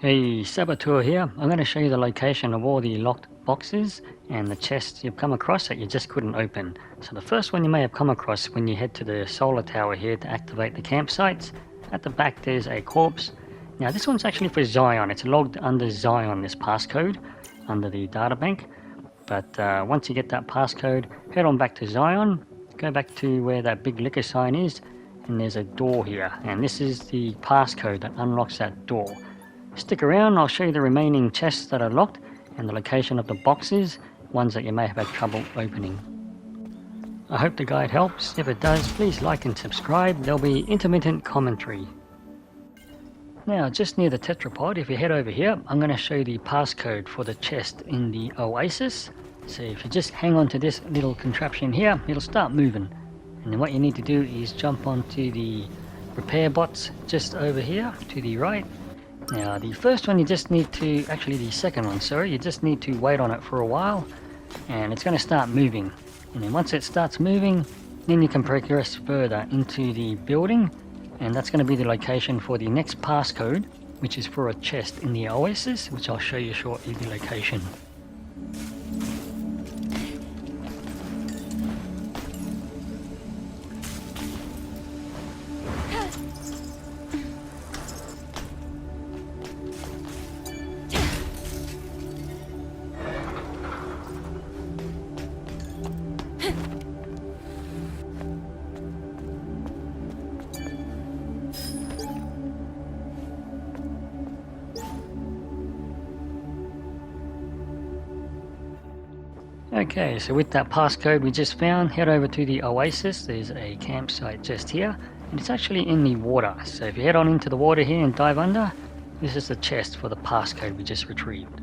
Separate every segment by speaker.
Speaker 1: Hey, Saboteur here. I'm going to show you the location of all the locked boxes and the chests you've come across that you just couldn't open. So the first one you may have come across when you head to the solar tower here to activate the campsites. At the back there's a corpse. Now this one's actually for Xion. It's logged under Xion, this passcode, under the databank. But once you get that passcode, head on back to Xion, go back to where that big liquor sign is, and there's a door here. And this is the passcode that unlocks that door. Stick around, I'll show you the remaining chests that are locked and the location of the boxes, ones that you may have had trouble opening. I hope the guide helps. If it does, please like and subscribe. There'll be intermittent commentary. Now, just near the tetrapod, if you head over here, I'm going to show you the passcode for the chest in the Oasis. So if you just hang on to this little contraption here, it'll start moving. And then what you need to do is jump onto the repair bots just over here to the right. Now the first one you just need to, actually the second one, sorry, you just need to wait on it for a while and it's going to start moving. And then once it starts moving, then you can progress further into the building, and that's going to be the location for the next passcode, which is for a chest in the Oasis, which I'll show you shortly the location. Okay, so with that passcode we just found, head over to the Oasis. There's a campsite just here, and it's actually in the water. So if you head on into the water here and dive under, this is the chest for the passcode we just retrieved.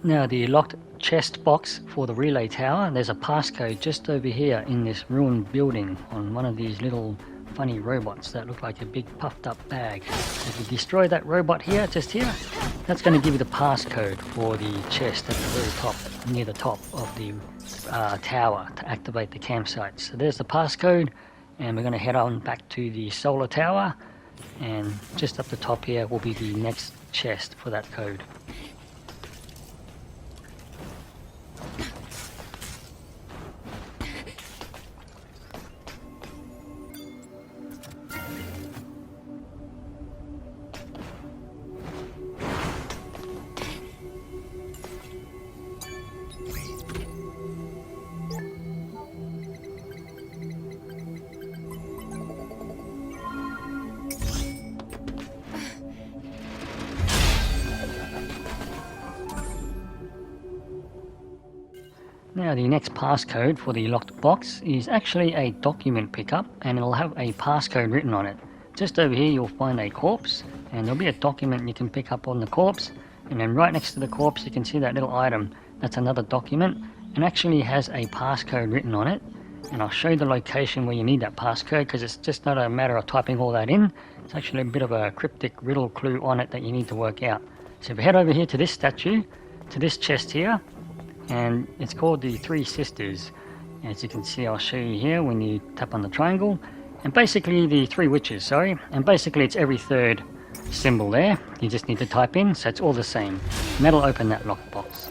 Speaker 1: Now the locked chest box for the relay tower, there's a passcode just over here in this ruined building on one of these little funny robots that look like a big puffed up bag. If you destroy that robot here, just here, that's going to give you the passcode for the chest at the very top, near the top of the tower to activate the campsite. So there's the passcode, and we're going to head on back to the solar tower, and just up the top here will be the next chest for that code. Now the next passcode for the locked box is actually a document pickup, and it'll have a passcode written on it. Just over here you'll find a corpse, and there'll be a document you can pick up on the corpse, and then right next to the corpse you can see that little item. That's another document, and actually has a passcode written on it. And I'll show you the location where you need that passcode, because it's just not a matter of typing all that in. It's actually a bit of a cryptic riddle clue on it that you need to work out. So if you head over here to this statue, to this chest here, and it's called the Three Sisters. As you can see, I'll show you here when you tap on the triangle, and basically the Three Witches, sorry, and basically it's every third symbol there. You just need to type in, so it's all the same, and that'll open that locked box.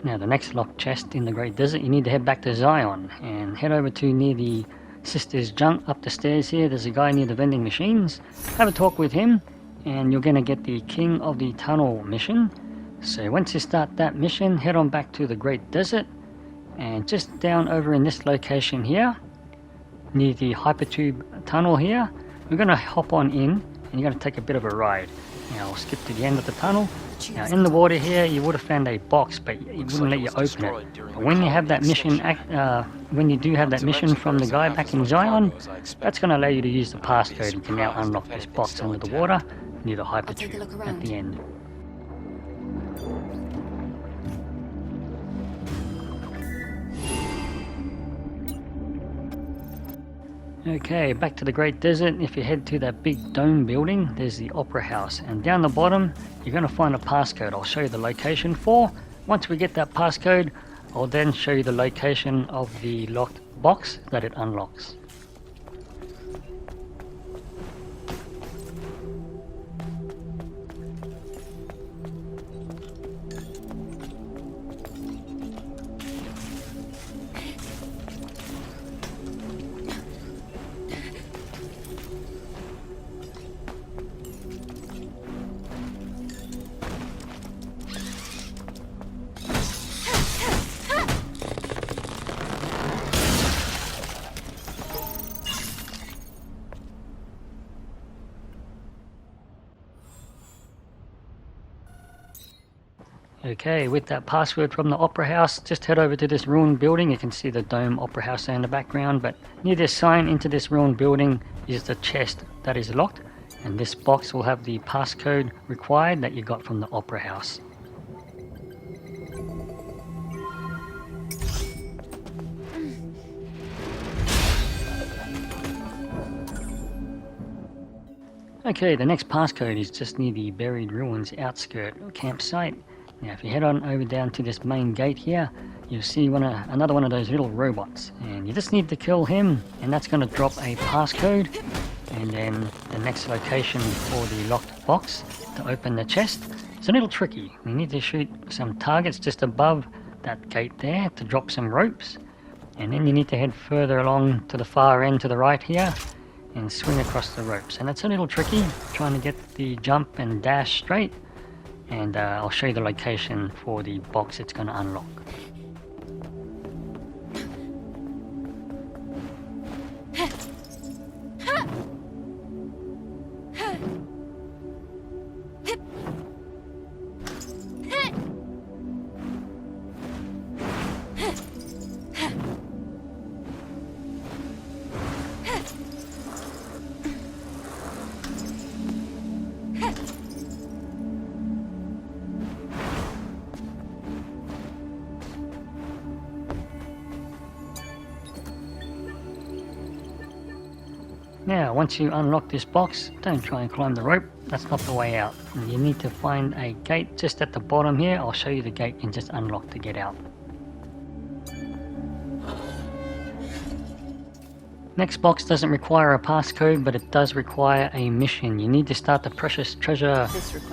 Speaker 1: Now the next locked chest in the Great Desert, you need to head back to Xion and head over to near the Sisters Junk. Up the stairs here there's a guy near the vending machines. Have a talk with him, and you're going to get the King of the Tunnel mission. So once you start that mission, head on back to the Great Desert, and just down over in this location here, near the Hypertube tunnel here, we're going to hop on in, and you're going to take a bit of a ride. Now I'll skip to the end of the tunnel. Now in the water here, you would have found a box, but it wouldn't let you open it. But when you have that mission, when you do have that mission from the guy back in Xion, that's going to allow you to use the passcode. You can now unlock this box under the water near the Hypertube at the end. Okay, back to the Great Desert. If you head to that big dome building, there's the Opera House, and down the bottom you're going to find a passcode. I'll show you the location for. Once we get that passcode, I'll then show you the location of the locked box that it unlocks. Okay, with that password from the Opera House, just head over to this ruined building. You can see the dome Opera House there in the background, but near this sign into this ruined building is the chest that is locked, and this box will have the passcode required that you got from the Opera House. Okay, the next passcode is just near the Buried Ruins Outskirt campsite. Now if you head on over down to this main gate here, you'll see another one of those little robots, and you just need to kill him, and that's going to drop a passcode, and then the next location for the locked box to open the chest. It's a little tricky. You need to shoot some targets just above that gate there to drop some ropes, and then you need to head further along to the far end to the right here and swing across the ropes, and it's a little tricky trying to get the jump and dash straight. And I'll show you the location for the box it's going to unlock. Now, once you unlock this box, don't try and climb the rope. That's not the way out. You need to find a gate just at the bottom here. I'll show you the gate you can just unlock to get out. Next box doesn't require a passcode, but it does require a mission. You need to start the Precious Treasure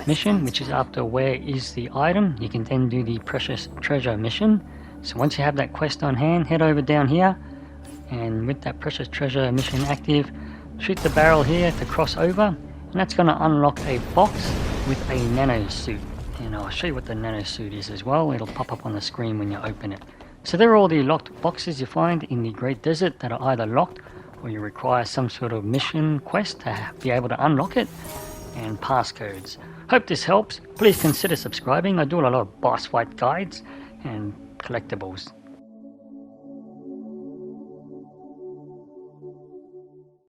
Speaker 1: mission, which is after where is the item. You can then do the Precious Treasure mission. So once you have that quest on hand, head over down here, and with that Precious Treasure mission active, shoot the barrel here to cross over, and that's going to unlock a box with a nano suit. And I'll show you what the nano suit is as well. It'll pop up on the screen when you open it. So there are all the locked boxes you find in the Great Desert that are either locked or you require some sort of mission quest to be able to unlock it, and passcodes. Hope this helps. Please consider subscribing. I do a lot of boss fight guides and collectibles.